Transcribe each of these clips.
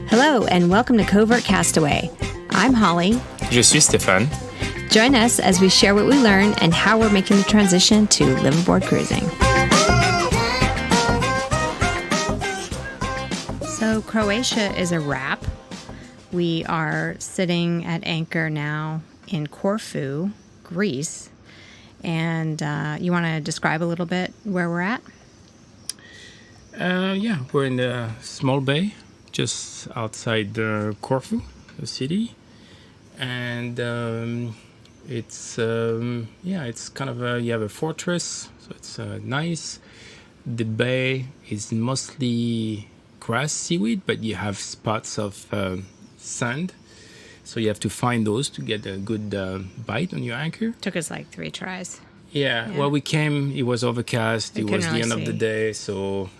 Hello, and welcome to Covert Castaway. I'm Holly. Je suis Stéphane. Join us as we share what we learn and how we're making the transition to liveaboard cruising. So Croatia is a wrap. We are sitting at anchor now in Corfu, Greece. And you want to describe a little bit where we're at? We're in a small bay just outside Corfu, the city. And it's kind of you have a fortress, so it's nice. The bay is mostly grass, seaweed, but you have spots of sand. So you have to find those to get a good bite on your anchor. Took us like 3 tries. Yeah. Well, we came, it was overcast. It was really the end of the day. So,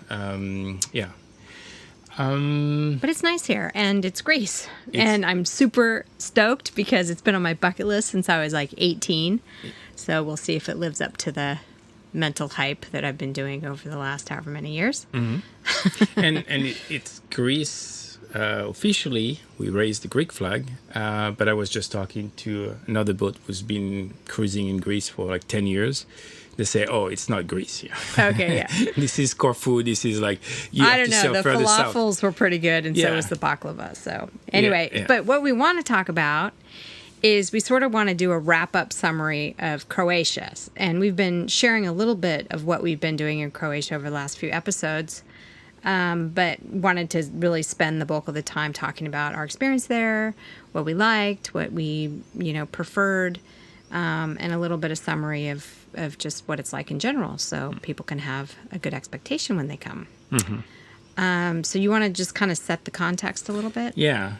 But it's nice here, and it's Greece. And I'm super stoked because it's been on my bucket list since I was like 18. So we'll see if it lives up to the mental hype that I've been doing over the last however many years. Mm-hmm. and it's Greece. Officially, we raised the Greek flag, but I was just talking to another boat who's been cruising in Greece for like 10 years. They say, "Oh, it's not Greece." Yeah. Okay, yeah. This is Corfu. This is like I don't know. The falafels were pretty good, and so was the baklava. So anyway, but what we want to talk about is we sort of want to do a wrap-up summary of Croatia, and we've been sharing a little bit of what we've been doing in Croatia over the last few episodes. But wanted to really spend the bulk of the time talking about our experience there, what we liked, what we, preferred, and a little bit of summary of just what it's like in general, so people can have a good expectation when they come. Mm-hmm. So you want to just kind of set the context a little bit? Yeah.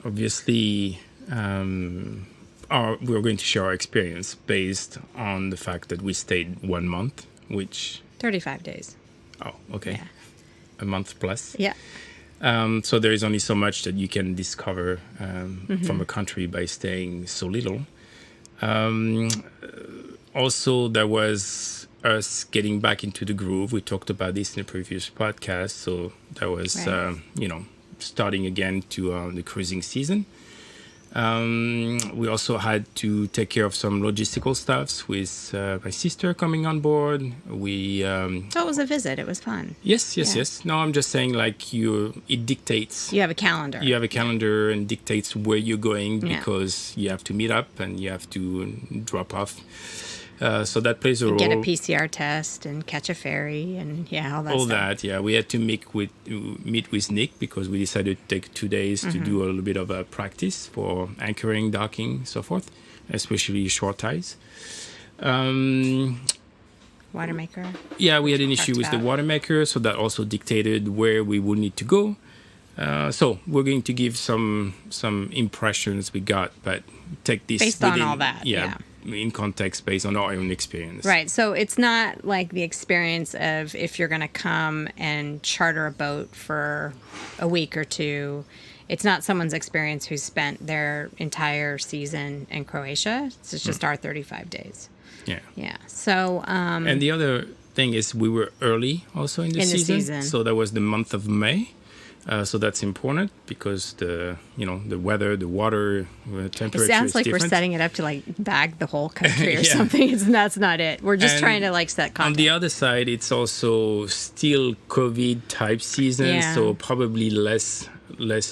Obviously, we're going to share our experience based on the fact that we stayed 1 month, which... 35 days. Oh, okay. Yeah. A month plus. Yeah. So there is only so much that you can discover from a country by staying so little. Also, there was us getting back into the groove. We talked about this in the previous podcast. So that was, starting again to the cruising season. We also had to take care of some logistical stuffs with my sister coming on board. So it was a visit. It was fun. Yes. No, I'm just saying it dictates. You have a calendar. You have a calendar and dictates where you're going because you have to meet up and you have to drop off. So that plays a role. Get a PCR test and catch a ferry and all that stuff. Yeah. We had to meet with Nick because we decided to take 2 days to do a little bit of a practice for anchoring, docking, so forth, especially short ties. Watermaker. Yeah, we had an issue with the watermaker, so that also dictated where we would need to go. So we're going to give some impressions we got, but take this based on all that. Yeah. In context based on our own experience. Right. So it's not like the experience of if you're going to come and charter a boat for a week or 2. It's not someone's experience who spent their entire season in Croatia. It's just our 35 days. Yeah. Yeah. So... and the other thing is we were early also in the season. So that was the month of May. So that's important because the weather, the water temperature. It sounds like different. we're setting it up to bag the whole country or something. That's not it. We're just trying to set content. On the other side, it's also still COVID type season, so probably less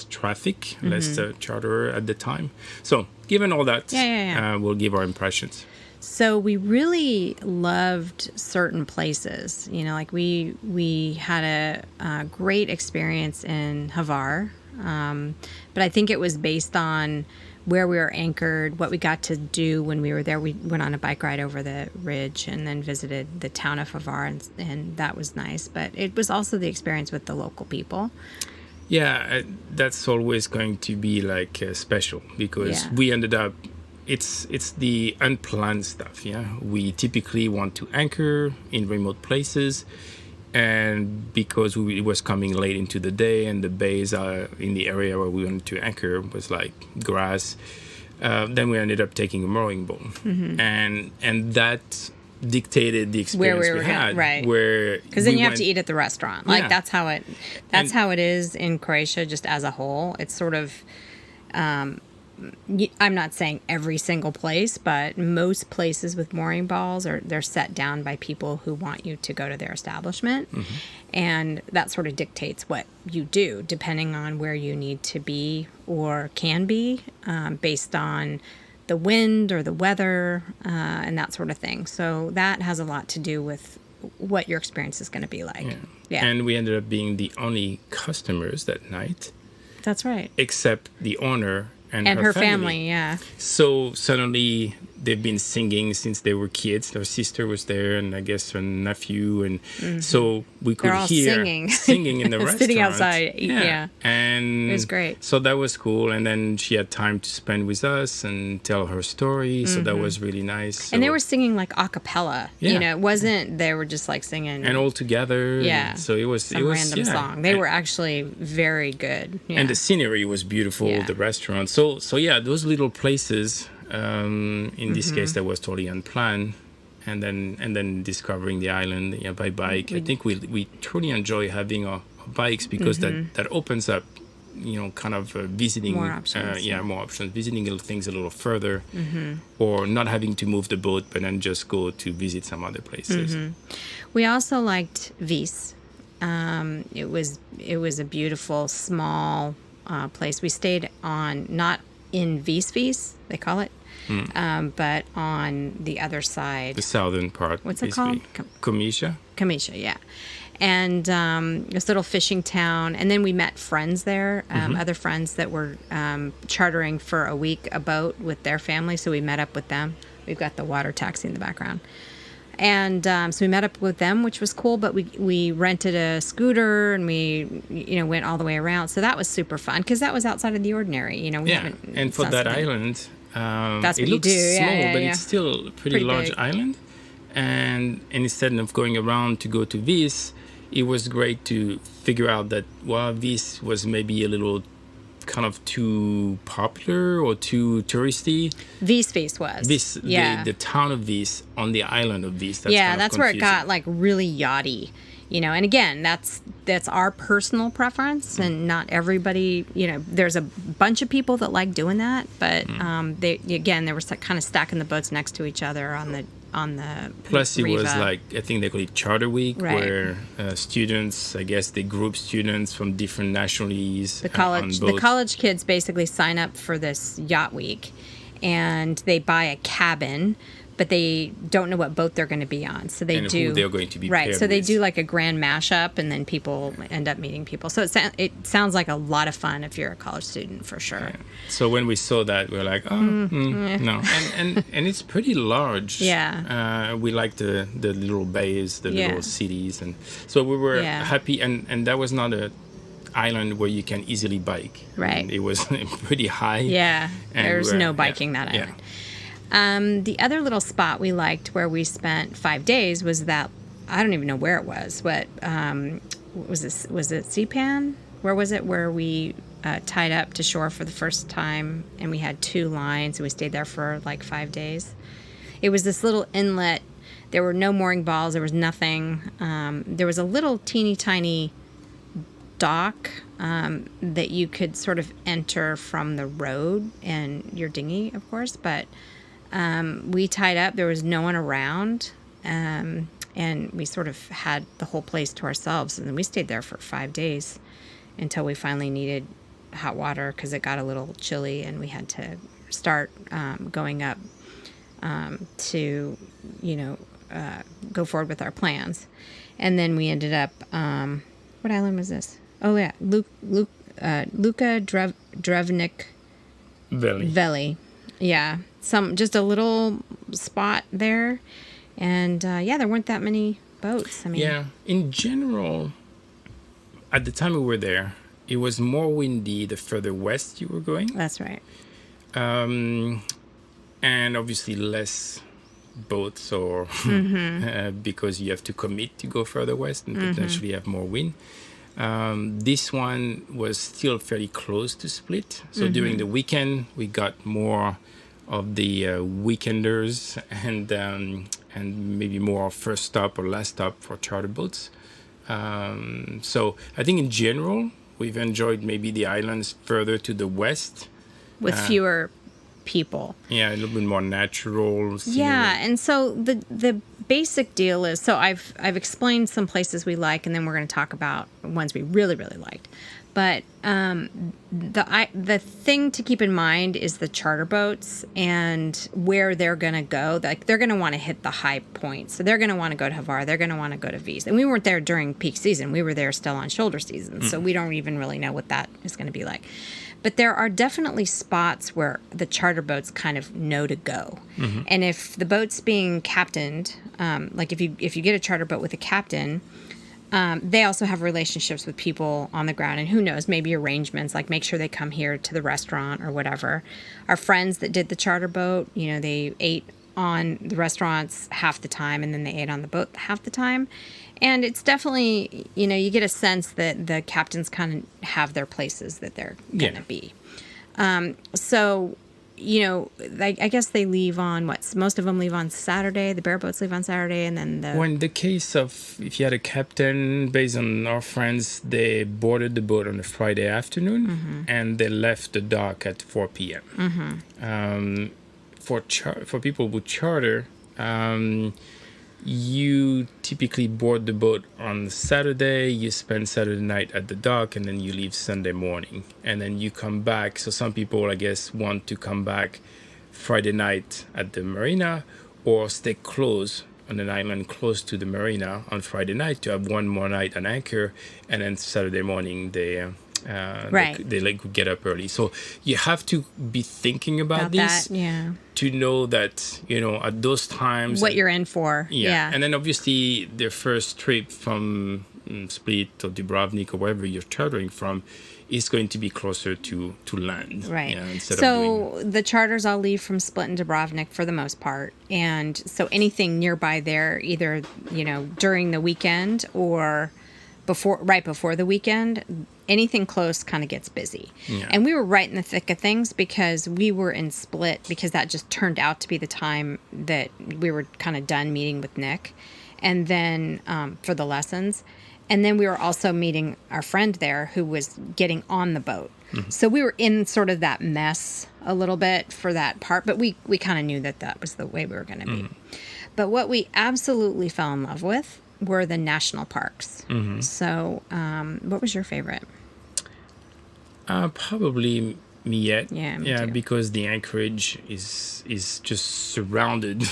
traffic, less charter at the time. So given all that, we'll give our impressions. So we really loved certain places. We had a great experience in Hvar, but I think it was based on where we were anchored, what we got to do when we were there. We went on a bike ride over the ridge and then visited the town of Hvar, and that was nice. But it was also the experience with the local people. Yeah, that's always going to be special because we ended up. It's the unplanned stuff. Yeah, we typically want to anchor in remote places, and because it was coming late into the day and the bays in the area where we wanted to anchor was grass, then we ended up taking a mooring boat, and that dictated the experience we had. Right. Where because then you have to eat at the restaurant. Like that's how it is in Croatia, just as a whole. It's sort of. I'm not saying every single place, but most places with mooring balls they're set down by people who want you to go to their establishment, and that sort of dictates what you do depending on where you need to be or can be, based on the wind or the weather, and that sort of thing. So that has a lot to do with what your experience is going to be like. Yeah. And we ended up being the only customers that night. That's right. Except the owner and her family. Yeah. So suddenly they've been singing since they were kids. Their sister was there, and I guess her nephew, and so we could hear singing in the restaurant, sitting outside. Yeah, and it was great. So that was cool. And then she had time to spend with us and tell her story. So that was really nice. So, and they were singing like a cappella. Yeah. You know, it wasn't they were just like singing and all together. Yeah. So it was random song. They were actually very good. Yeah. And the scenery was beautiful. Yeah. The restaurant. So yeah, those little places. In this case, that was totally unplanned, and then discovering the island by bike. I think we truly enjoy having our bikes because that opens up, kind of visiting more options. More options, visiting things a little further, or not having to move the boat, but then just go to visit some other places. We also liked Vis. It was a beautiful small place. We stayed not in Vis, they call it, but on the other side. The southern part. What's it called? Komiša, yeah. And this little fishing town. And then we met friends there, other friends that were chartering for a week a boat with their family. So we met up with them. We've got the water taxi in the background. And so we met up with them, which was cool, but we rented a scooter and we, went all the way around. So that was super fun because that was outside of the ordinary, And for that island, that's what it looks you do. small, but it's still a pretty large big island. And instead of going around to go to Vis, it was great to figure out that, Vis was maybe a little kind of too popular or too touristy. Vis was. The town of Vis on the island of Vis. That's where it got like really yachty, And again, that's our personal preference, and not everybody. There's a bunch of people that like doing that, but they were kind of stacking the boats next to each other on the. Plus, Riva. It was like, I think they call it Charter Week, right, where students, I guess they group students from different nationalities. The college kids basically sign up for this yacht week, and they buy a cabin, but they don't know what boat they're going to be on. So they do. Who they're going to be right. So they with. do like a grand mashup, and then people end up meeting people. So it sounds like a lot of fun if you're a college student, for sure. Yeah. So when we saw that, we were like, no, and it's pretty large. Yeah. We like the little bays, the little cities, and so we were happy. And that was not a island where you can easily bike. Right. And it was pretty high. Yeah. There's no biking that island. Yeah. The other little spot we liked where we spent 5 days was that, I don't even know where it was. What was this? Was it Sipan? Where was it? Where we tied up to shore for the first time, and we had 2 lines, and we stayed there for like 5 days. It was this little inlet. There were no mooring balls. There was nothing. There was a little teeny tiny dock that you could sort of enter from the road, and your dinghy, of course, but we tied up. There was no one around, and we sort of had the whole place to ourselves. And then we stayed there for 5 days until we finally needed hot water because it got a little chilly, and we had to start going up to, go forward with our plans. And then we ended up, what island was this? Oh yeah, Luka Drevnik Veli. Yeah, just a little spot there, and there weren't that many boats. I mean, in general, at the time we were there, it was more windy the further west you were going. That's right. And obviously less boats, or because you have to commit to go further west and potentially have more wind. This one was still fairly close to Split. So during the weekend, we got more of the weekenders and maybe more first stop or last stop for charter boats. So I think in general, we've enjoyed maybe the islands further to the west. With fewer people. Yeah, a little bit more natural scenery. Yeah, and so the basic deal is, so I've explained some places we like, and then we're going to talk about ones we really, really liked. But the thing to keep in mind is the charter boats and where they're going to go. Like, they're going to want to hit the high points. So they're going to want to go to Hvar. They're going to want to go to Vis. And we weren't there during peak season. We were there still on shoulder season. So we don't even really know what that is going to be like. But there are definitely spots where the charter boats kind of know to go. Mm-hmm. And if the boat's being captained, like if you get a charter boat with a captain, they also have relationships with people on the ground, and who knows, maybe arrangements, like make sure they come here to the restaurant or whatever. Our friends that did the charter boat, they ate on the restaurants half the time, and then they ate on the boat half the time. And it's definitely, you get a sense that the captains kind of have their places that they're going to be. So, I guess they leave on most of them leave on Saturday. The bareboats leave on Saturday, and then Well, in the case of if you had a captain, based on our friends, they boarded the boat on a Friday afternoon, mm-hmm. and they left the dock at 4 p.m. Mm-hmm. For people who charter, you typically board the boat on Saturday, you spend Saturday night at the dock, and then you leave Sunday morning. And then you come back. So some people, I guess, want to come back Friday night at the marina or stay close on an island close to the marina on Friday night to have one more night on anchor. And then Saturday morning, they get up early. So you have to be thinking about this to know that, at those times. What you're in for. Yeah. And then obviously the first trip from Split or Dubrovnik or wherever you're chartering from is going to be closer to land. Right. So the charters all leave from Split and Dubrovnik for the most part. And so anything nearby there, either, during the weekend or right before the weekend, anything close kind of gets busy. Yeah. And we were right in the thick of things because we were in Split, because that just turned out to be the time that we were kind of done meeting with Nick, and then for the lessons. And then we were also meeting our friend there who was getting on the boat. Mm-hmm. So we were in sort of that mess a little bit for that part, but we kind of knew that was the way we were going to be. Mm-hmm. But what we absolutely fell in love with were the national parks. Mm-hmm. So what was your favorite? Probably Millet. Yeah, me too. Because the anchorage is just surrounded.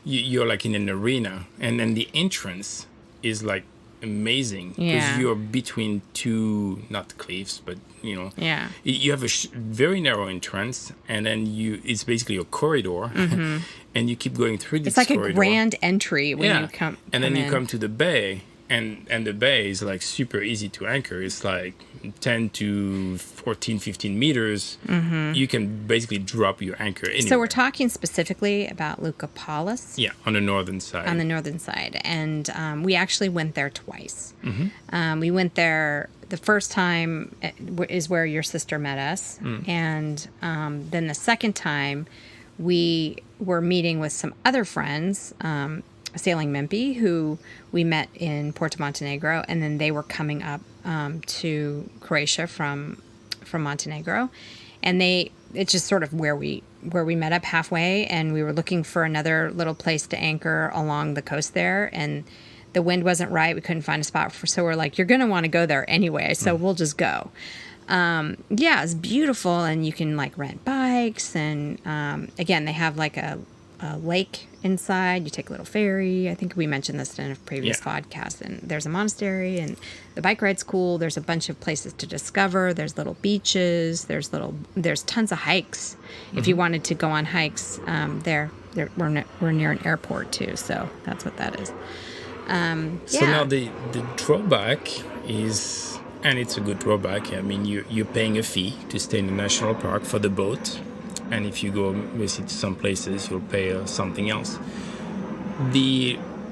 You're like in an arena, and then the entrance is like amazing because you're between two, not cliffs, but you have a very narrow entrance, and then it's basically a corridor, mm-hmm. and you keep going through this corridor. It's like a grand entry when you come, and then you come to the bay. And the bay is like super easy to anchor. It's like 10 to 14, 15 meters. Mm-hmm. You can basically drop your anchor anywhere. So we're talking specifically about Leukopolis? Yeah, on the northern side. On the northern side. And we actually went there twice. Mm-hmm. We went there, the first time is where your sister met us. Mm. And then the second time, we were meeting with some other friends, Sailing Mimpi, who we met in Porto Montenegro, and then they were coming up to Croatia from Montenegro, and it's just sort of where we met up halfway, and we were looking for another little place to anchor along the coast there, and the wind wasn't right. We couldn't find a spot so we're like, you're gonna want to go there anyway, so we'll just go. It's beautiful, and you can like rent bikes, and again, they have like a lake inside. You take a little ferry. I think we mentioned this in a previous podcast. And there's a monastery, and the bike ride's cool. There's a bunch of places to discover. There's little beaches. There's tons of hikes. Mm-hmm. If you wanted to go on hikes, we're near an airport too. So that's what that is. So now the drawback is, and it's a good drawback. I mean, you're paying a fee to stay in the national park for the boat. And if you go visit some places, you'll pay something else.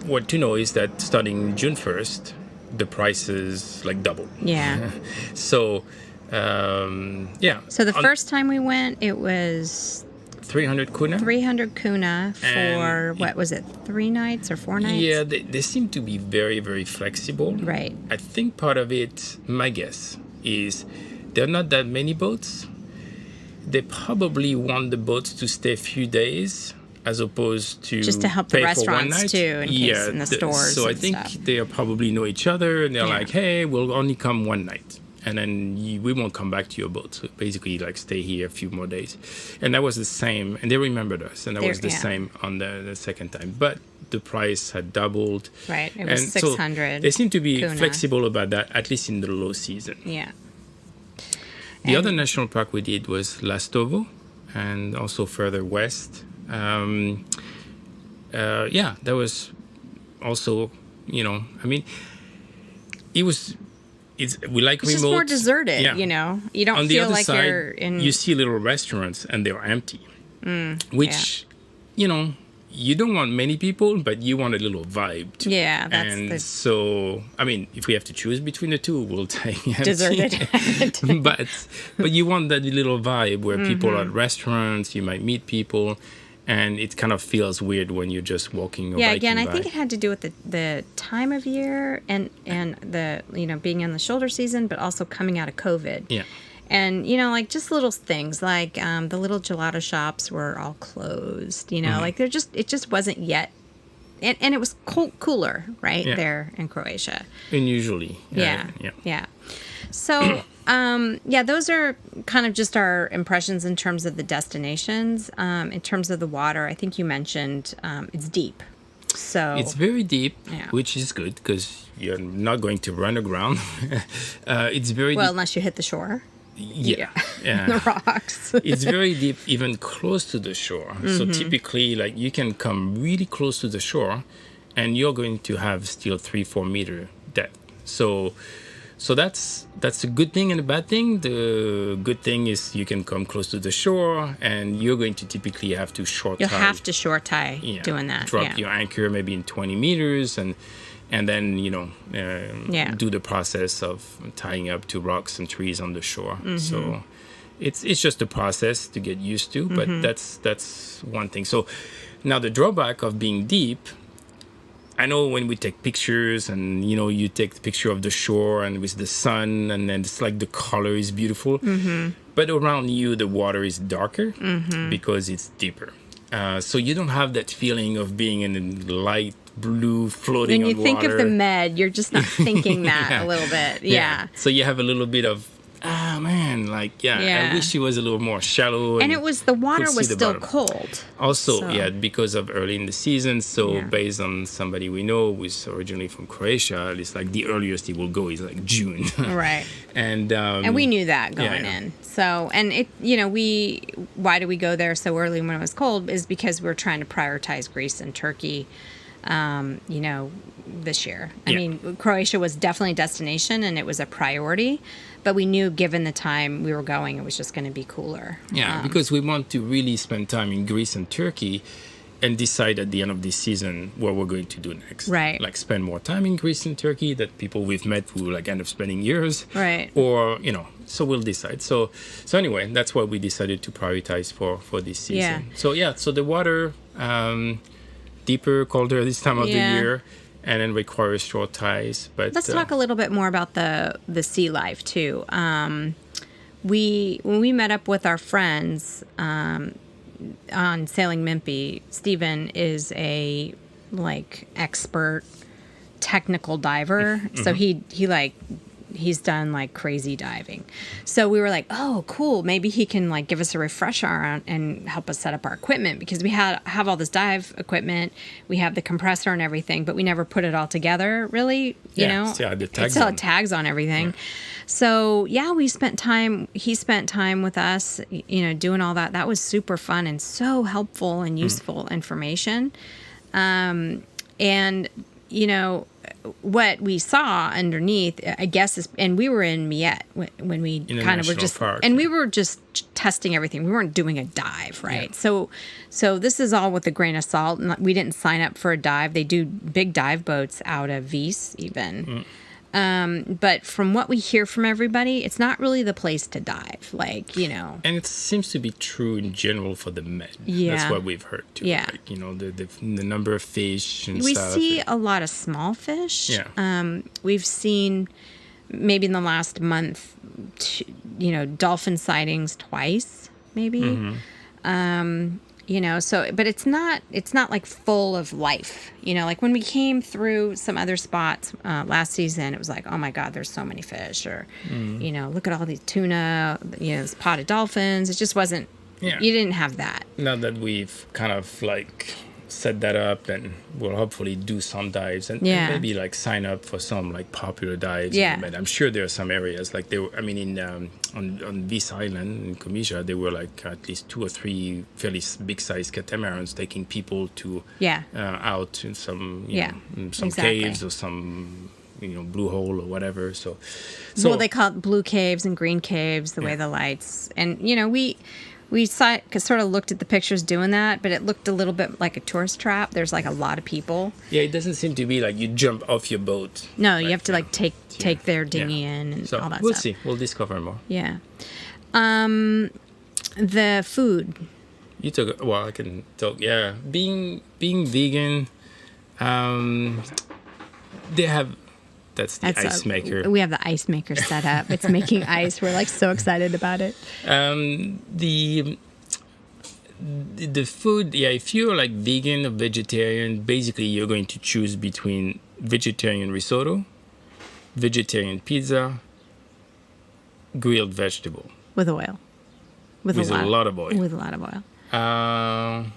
What to know is that starting June 1st, the prices like double. Yeah. So, So the first time we went, it was 300 kuna. 300 kuna for, what was it, 3 nights or 4 nights? Yeah, they seem to be very, very flexible. Right. I think part of it, my guess, is there are not that many boats. They probably want the boats to stay a few days as opposed to just to help the restaurants too, in case in the stores. So I think they probably know each other, and they're like, "Hey, we'll only come one night, and then we won't come back to your boat. So basically, like, stay here a few more days." And that was the same, and they remembered us, and that was the same on the second time. But the price had doubled. Right, it was 600. So they seem to be kuna. flexible about that, at least in the low season. Yeah. The other national park we did was Lastovo, and also further west. That was also, we like it's remote. just more deserted, You don't feel like you're in... You see little restaurants, and they're empty, which, you don't want many people, but you want a little vibe too. Yeah, that's so, if we have to choose between the two, we'll take empty. Deserted. but you want that little vibe where people are at restaurants, you might meet people, and it kind of feels weird when you're just walking or biking by. I think it had to do with the time of year and the, being in the shoulder season, but also coming out of COVID. Yeah. And, like just little things like the little gelato shops were all closed, like it just wasn't yet. And it was cooler there in Croatia. Unusually. Yeah. So, those are kind of just our impressions in terms of the destinations. In terms of the water, I think you mentioned it's deep. So it's very deep, which is good because you're not going to run aground. It's very deep. Unless you hit the shore. Yeah. The rocks. It's very deep, even close to the shore. So typically, like, you can come really close to the shore, and you're going to have still 3-4 meter depth. So that's a good thing and a bad thing. The good thing is you can come close to the shore, and you're going to typically have to short tie. You'll have to short tie doing that. Drop your anchor maybe in 20 meters, and then, do the process of tying up to rocks and trees on the shore. So it's just a process to get used to, but that's one thing. So now the drawback of being deep, I know when we take pictures and, you take the picture of the shore and with the sun, and then it's like the color is beautiful. But around you, the water is darker because it's deeper. So you don't have that feeling of being in a light blue floating on water. When you think of the Med, you're just not thinking that a little bit. Yeah. So you have a little bit of, I wish it was a little more shallow. And the water was still cold. Also, because of early in the season. So based on somebody we know who's originally from Croatia, it's like the earliest he will go is like June. Right. And we knew that going in. So, and why do we go there so early when it was cold is because we're trying to prioritize Greece and Turkey, this year. I mean, Croatia was definitely a destination and it was a priority, but we knew given the time we were going, it was just going to be cooler. Yeah, because we want to really spend time in Greece and Turkey and decide at the end of this season what we're going to do next. Right. Like spend more time in Greece and Turkey that people we've met who like end up spending years. Right. Or, so we'll decide. So anyway, that's what we decided to prioritize for this season. Yeah. So the water, deeper, colder this time of the year, and then requires short ties. But let's talk a little bit more about the sea life too. When we met up with our friends on Sailing Mimpy, Stephen is a expert technical diver. So he's done crazy diving. So we were like, oh, cool. Maybe he can give us a refresher and help us set up our equipment, because we have all this dive equipment. We have the compressor and everything, but we never put it all together really, it still had tags on everything. Yeah. So he spent time with us, doing all that. That was super fun and so helpful and useful information. What we saw underneath, I guess, is, and we were in Miette when we kind of were just, park. And we were just testing everything. We weren't doing a dive, right? Yeah. So this is all with a grain of salt. We didn't sign up for a dive. They do big dive boats out of Vis even. But from what we hear from everybody, it's not really the place to dive. Like, And it seems to be true in general for the Med. Yeah. That's what we've heard too. Yeah. Like, the number of fish and we stuff. see a lot of small fish. Yeah. We've seen maybe in the last month, dolphin sightings twice, maybe. So, but it's not like full of life, like when we came through some other spots last season, it was like, oh my God, there's so many fish, or, look at all these tuna, spotted dolphins. It just wasn't, you didn't have that. Now that we've kind of like set that up, and we'll hopefully do some dives and maybe like sign up for some like popular dives. But I'm sure there are some areas like on this island in Croatia, there were like at least 2 or 3 fairly big sized catamarans taking people to out in some caves or some blue hole or whatever. So well, they call it blue caves and green caves, the way the lights, and we sort of looked at the pictures doing that, but it looked a little bit like a tourist trap. There's like a lot of people. Yeah, it doesn't seem to be like you jump off your boat. No, you have to like take their dinghy in and all that stuff. We'll see. We'll discover more. Yeah. The food. You took. Well, I can talk. Yeah, being vegan. They have. That's the ice maker. We have the ice maker set up. It's making ice. We're like so excited about it. The food, if you're like vegan or vegetarian, basically you're going to choose between vegetarian risotto, vegetarian pizza, grilled vegetable. With oil. With a lot of oil. With a lot of oil.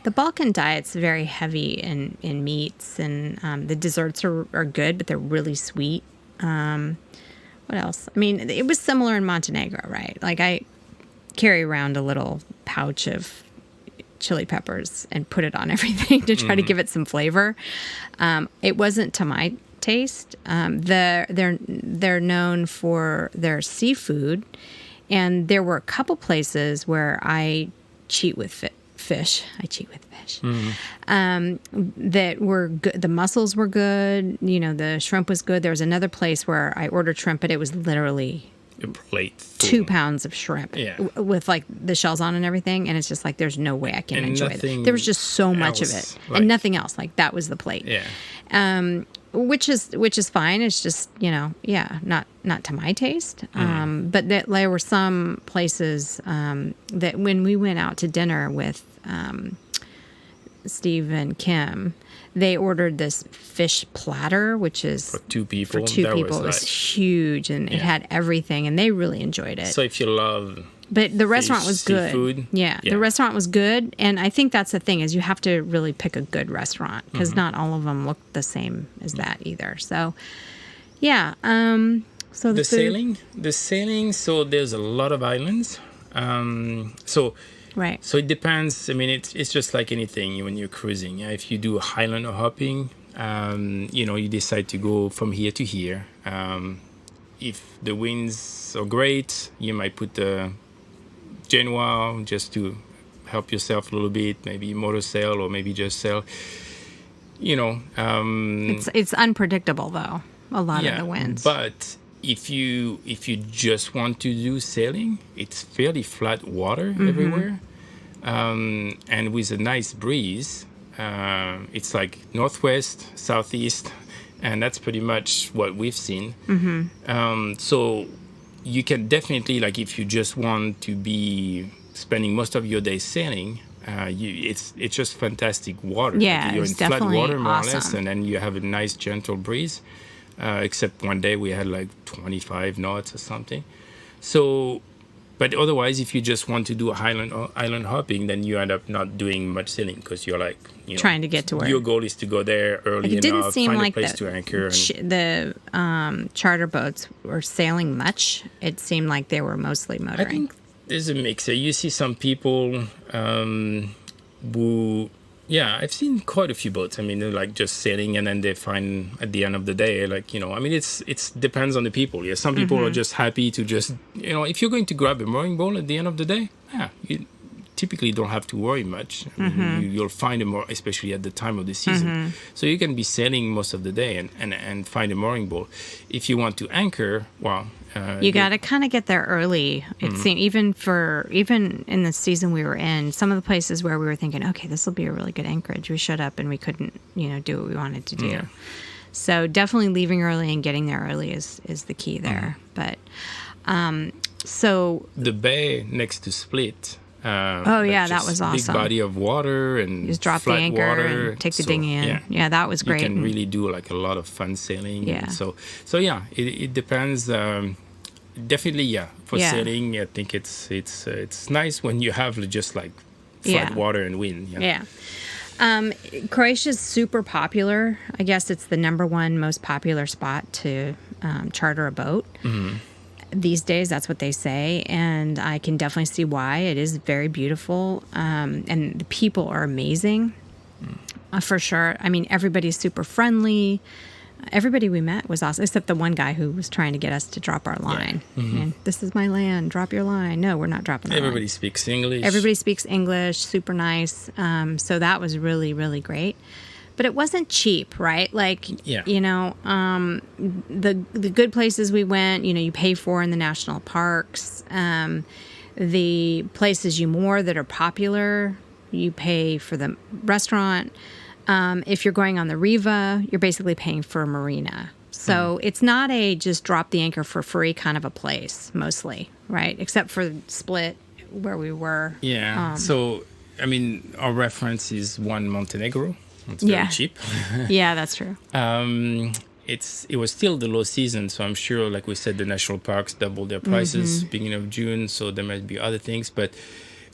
The Balkan diet's very heavy in meats, and the desserts are good, but they're really sweet. What else? I mean, it was similar in Montenegro, right? Like I carry around a little pouch of chili peppers and put it on everything to try to give it some flavor. It wasn't to my taste. They're known for their seafood, and there were a couple places where I cheat with fish. I cheat with fish. That were good. The mussels were good. The shrimp was good. There was another place where I ordered shrimp, but it was literally a plate full. 2 pounds of shrimp with like the shells on and everything. And it's just like, there's no way I can enjoy it. There was just so much of it, and nothing else. Like that was the plate. Yeah. Which is fine. It's just, not to my taste. But there were some places that when we went out to dinner with Steve and Kim, they ordered this fish platter, which is for 2 people. It was huge, and it had everything, and they really enjoyed it. So if you love... But the restaurant was good. Seafood. Yeah, the restaurant was good, and I think that's the thing, is you have to really pick a good restaurant, because not all of them look the same as that either. So, yeah. So the sailing. So there's a lot of islands. Right. So it depends. I mean, it's just like anything when you're cruising. If you do island hopping, you decide to go from here to here. If the winds are great, you might put the Genoa just to help yourself a little bit, maybe motor sail or maybe just sail. It's unpredictable though, a lot of the winds. But if you just want to do sailing, it's fairly flat water everywhere, and with a nice breeze. It's like northwest, southeast, and that's pretty much what we've seen. So you can definitely, like, if you just want to be spending most of your day sailing, it's just fantastic water. Yeah, you're it's in flat definitely water more awesome. or less, and then you have a nice gentle breeze. Except one day we had like 25 knots or something. So, but otherwise, if you just want to do island hopping, then you end up not doing much sailing, because you're like trying to get to where your goal is to go there early enough, find a place to anchor. The charter boats were sailing much. It seemed like they were mostly motoring. I think there's a mix. You see some people who. Yeah, I've seen quite a few boats. I mean, they're like just sailing, and then they find at the end of the day, like, I mean, it's depends on the people. Yeah, some people are just happy to just, if you're going to grab a mooring pole at the end of the day, typically don't have to worry much. I mean, you'll find a mooring, especially at the time of the season. So you can be sailing most of the day and find a mooring boat. If you want to anchor, well, you got to kind of get there early. It seemed even in the season we were in, some of the places where we were thinking, okay, this will be a really good anchorage. We showed up and we couldn't, do what we wanted to do. Yeah. So definitely leaving early and getting there early is the key there. But so the bay next to Split. That was awesome. Big body of water and you just drop the anchor water. And take the dinghy in. Yeah, that was great. You can really do like a lot of fun sailing. Yeah. So yeah, it depends. Definitely, for sailing, I think it's nice when you have just like flat water and wind. Yeah. Croatia's super popular. I guess it's the number one most popular spot to charter a boat. These days, that's what they say, and I can definitely see why. It is very beautiful, and the people are amazing, for sure. I mean, everybody's super friendly. Everybody we met was awesome, except the one guy who was trying to get us to drop our line. And this is my land, drop your line. No, we're not dropping our line. Everybody speaks English. Everybody speaks English, super nice. So that was really, really great. But it wasn't cheap, right? Like, the good places we went, you pay for in the national parks. The places that are popular, you pay for the restaurant. If you're going on the Riva, you're basically paying for a marina. So it's not a just drop the anchor for free kind of a place, mostly, right? Except for Split, where we were. Yeah. So, I mean, our reference is one Montenegro. It's very cheap. Yeah, that's true. It was still the low season, so I'm sure, like we said, the national parks doubled their prices beginning of June, so there might be other things.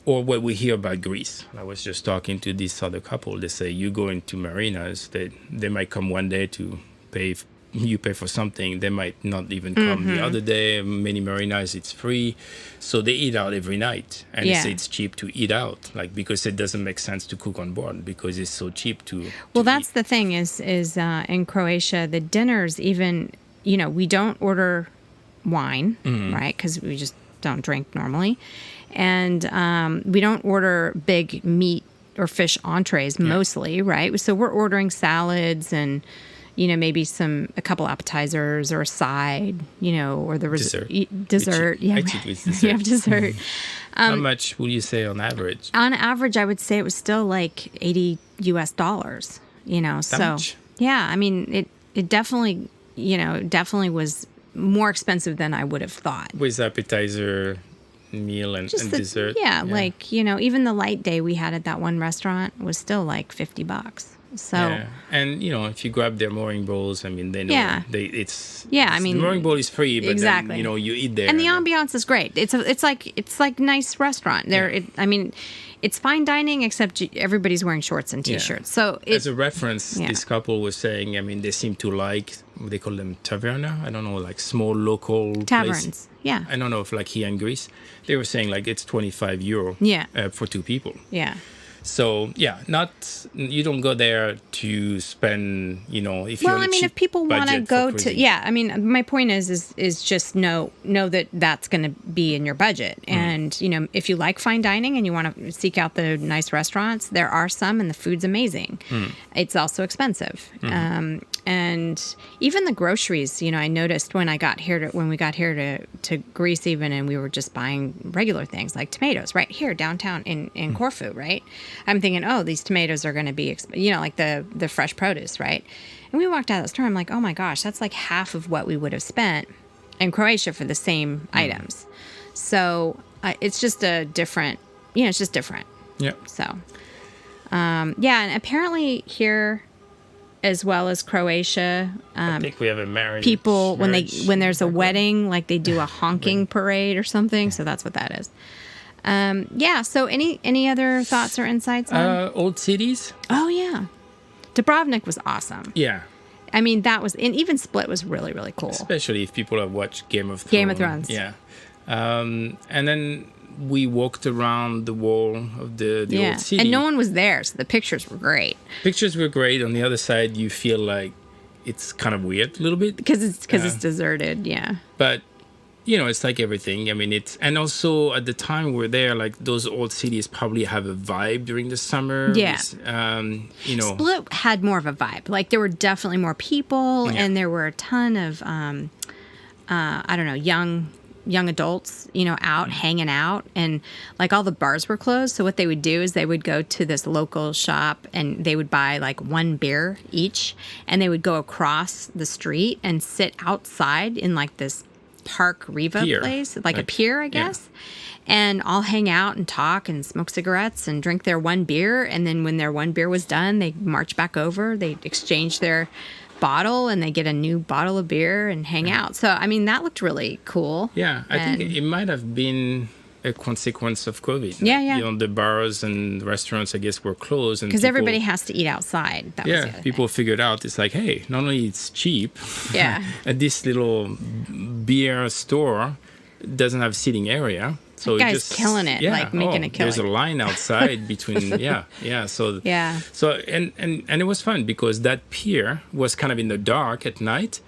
Or what we hear about Greece. I was just talking to this other couple. They say you go into marinas, they might come one day to pay. You pay for something, they might not even come the other day. Many marinas, it's free. So they eat out every night. And they say it's cheap to eat out, because it doesn't make sense to cook on board because it's so cheap to that's eat. The thing is in Croatia, the dinners even, we don't order wine, right? Because we just don't drink normally. And we don't order big meat or fish entrees mostly, right? So we're ordering salads and maybe a couple appetizers or a side, or the dessert. Yeah, dessert. You have dessert. How much would you say on average? On average, I would say it was still like $80. That much? Yeah. I mean, it definitely, definitely was more expensive than I would have thought. With appetizer, meal, and dessert. Yeah, like, even the light day we had at that one restaurant was still like $50. So and if you grab their mooring bowls, I mean, they know the mooring bowl is free, but then, you eat there, and the ambiance is great. It's like nice restaurant there. It's fine dining, except everybody's wearing shorts and t-shirts. So as a reference, this couple was saying, I mean, they seem to like, they call them taverna. I don't know, like small local taverns. Place. Yeah, I don't know if like here in Greece, they were saying like it's €25. For two people. Yeah. So you don't go there to spend, if you. Well, I mean, if people want to go to, my point is just know that that's going to be in your budget, and if you like fine dining and you want to seek out the nice restaurants, there are some, and the food's amazing. It's also expensive, and even the groceries. I noticed when we got here to Greece, even, and we were just buying regular things like tomatoes right here downtown in Corfu, right. I'm thinking, these tomatoes are going to be, like the fresh produce, right? And we walked out of the store. I'm like, oh my gosh, that's like half of what we would have spent in Croatia for the same items. So it's just different. It's just different. Yeah. So, and apparently here, as well as Croatia, I think we have a marriage. People when there's a wedding, like they do a honking parade or something. So that's what that is. So any other thoughts or insights on old cities? Oh yeah, Dubrovnik was awesome. Yeah, I mean that was, and even Split was really, really cool. Especially if people have watched Game of Thrones. Game of Thrones. Yeah, and then we walked around the wall of the old city, and no one was there, so the pictures were great. Pictures were great. On the other side, you feel like it's kind of weird a little bit because it's deserted. Yeah, but it's like everything. I mean, and also at the time we're there, like those old cities probably have a vibe during the summer. Yeah. Split had more of a vibe. Like there were definitely more people, and there were a ton of, I don't know, young adults, out hanging out, and like all the bars were closed. So what they would do is they would go to this local shop and they would buy like one beer each, and they would go across the street and sit outside in like this Park Riva place, like a pier, I guess. Yeah. And all hang out and talk and smoke cigarettes and drink their one beer. And then when their one beer was done, they march back over, they exchange their bottle, and they get a new bottle of beer and hang out. So, I mean, that looked really cool. Yeah, I think it might have been a consequence of COVID. Yeah. The bars and restaurants, I guess, were closed. Because everybody has to eat outside. That was the other people thing. figured out, it's like, hey, not only it's cheap, at this little beer store doesn't have seating area. So that guy's killing it, like making a killing. There's a line outside between, So and it was fun because that pier was kind of in the dark at night,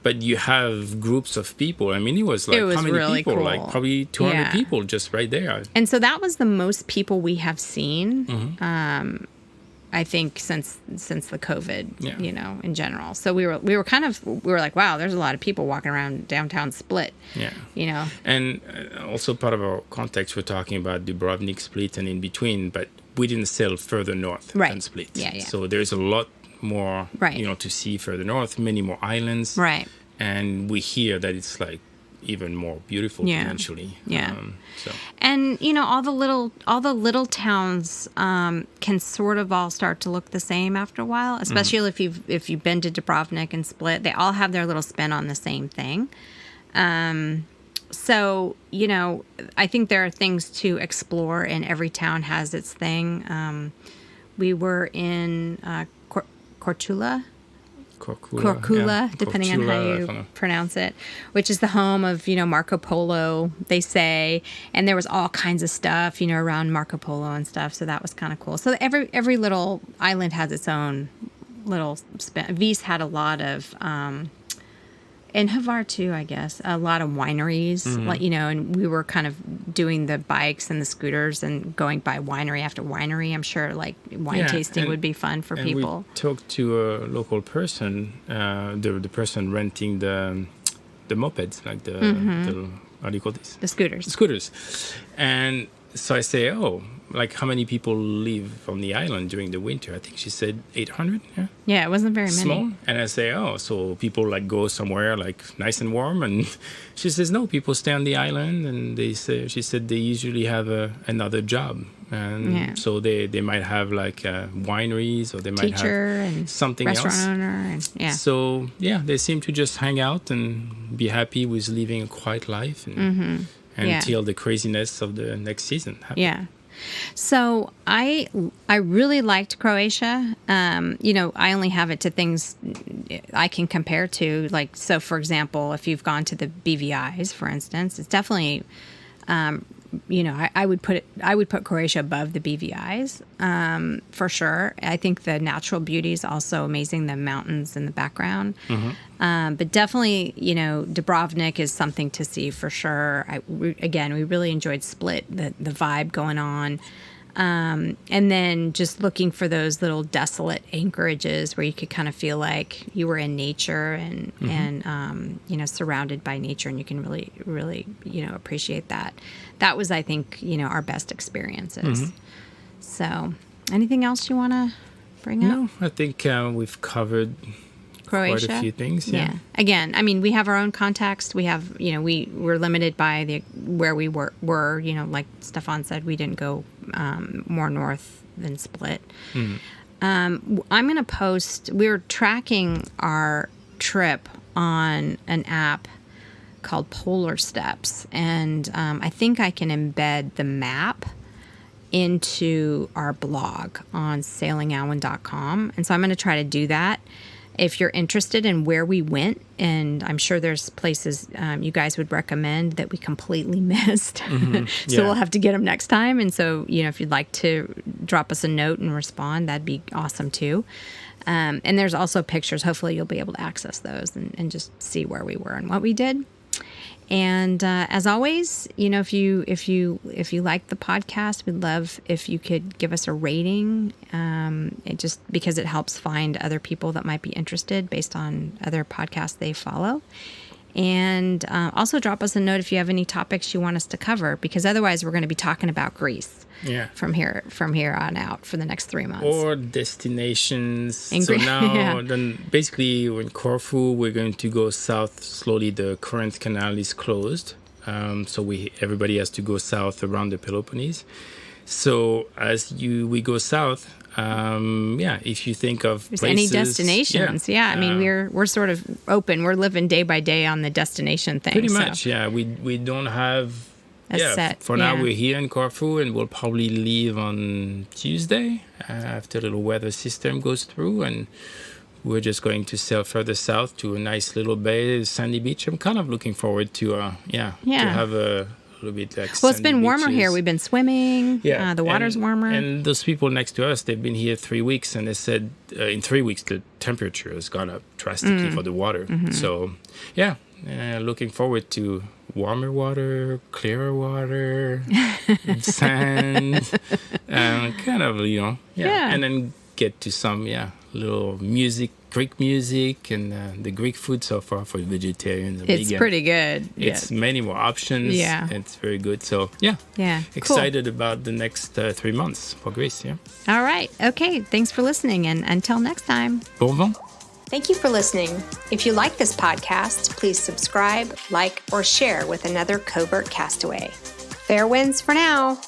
but you have groups of people. I mean, it was how many really people? Cool. Like probably 200 people just right there. And so that was the most people we have seen. I think since the COVID, in general. So we were like, wow, there's a lot of people walking around downtown Split. Yeah. And also part of our context, we're talking about Dubrovnik, Split, and in between, but we didn't sail further north than Split. Yeah. So there's a lot more, to see further north, many more islands. Right. And we hear that it's like even more beautiful potentially. Yeah. And all the little towns can sort of all start to look the same after a while, especially if you've been to Dubrovnik and Split. They all have their little spin on the same thing. So I think there are things to explore, and every town has its thing. We were in Cortula, depending on how you pronounce it, which is the home of, Marco Polo, they say. And there was all kinds of stuff, around Marco Polo and stuff. So that was kind of cool. So every little island has its own little spin. Vis had a lot of, and Hvar too, I guess, a lot of wineries, and we were kind of doing the bikes and the scooters and going by winery after winery. I'm sure like wine tasting would be fun for people. We talked to a local person, the person renting the mopeds, like the how do you call this? The scooters. The scooters. And so I say, like how many people live on the island during the winter? I think she said 800. Yeah, it wasn't very many. Small. And I say, so people like go somewhere like nice and warm. And she says, no, people stay on the island. And she said they usually have another job. And so they might have like wineries, or they might have something restaurant else. Owner and, So they seem to just hang out and be happy with living a quiet life until the craziness of the next season happens. Yeah. So I really liked Croatia. I only have it to things I can compare to. Like, so for example, if you've gone to the BVIs, for instance, it's definitely, I would put Croatia above the BVIs for sure. I think the natural beauty is also amazing, the mountains in the background. But definitely, Dubrovnik is something to see for sure. We really enjoyed Split, the vibe going on. And then just looking for those little desolate anchorages where you could kind of feel like you were in nature and surrounded by nature, and you can really, really, appreciate that. That was, I think, our best experiences. So anything else you want to bring up? No, I think we've covered Croatia. Quite a few things, yeah. Again, I mean, we have our own context. We have, we're limited by where we were, like Stefan said, we didn't go more north than Split. I'm going to post, we're tracking our trip on an app called Polar Steps. And I think I can embed the map into our blog on sailingalwyn.com. And so I'm going to try to do that. If you're interested in where we went, and I'm sure there's places you guys would recommend that we completely missed. So we'll have to get them next time. And so, if you'd like to drop us a note and respond, that'd be awesome too. And there's also pictures. Hopefully you'll be able to access those and just see where we were and what we did. And as always, if you like the podcast, we'd love if you could give us a rating. It just because it helps find other people that might be interested based on other podcasts they follow. And also drop us a note if you have any topics you want us to cover, because otherwise we're going to be talking about Greece. Yeah. From here on out for the next 3 months. Or destinations. So now, then basically, in Corfu, we're going to go south slowly. The Corinth Canal is closed, so everybody has to go south around the Peloponnese. So as we go south, if you think of places, any destinations, I mean, we're sort of open. We're living day by day on the destination thing. Pretty much, yeah. We don't have. For now we're here in Corfu, and we'll probably leave on Tuesday after the little weather system goes through, and we're just going to sail further south to a nice little bay, sandy beach. I'm kind of looking forward to have a little bit like. Well, it's been warmer here. We've been swimming. Yeah, the water's warmer. And those people next to us, they've been here 3 weeks, and they said in 3 weeks the temperature has gone up drastically for the water. Mm-hmm. So looking forward to warmer water, clearer water, sand, kind of, and then get to some, little music, Greek music, and the Greek food so far for vegetarians and It's pretty good. It's many more options. Yeah. It's very good. So, excited about the next 3 months for Greece, All right. Okay. Thanks for listening, and until next time. Bon vent. Thank you for listening. If you like this podcast, please subscribe, like, or share with another covert castaway. Fair winds for now.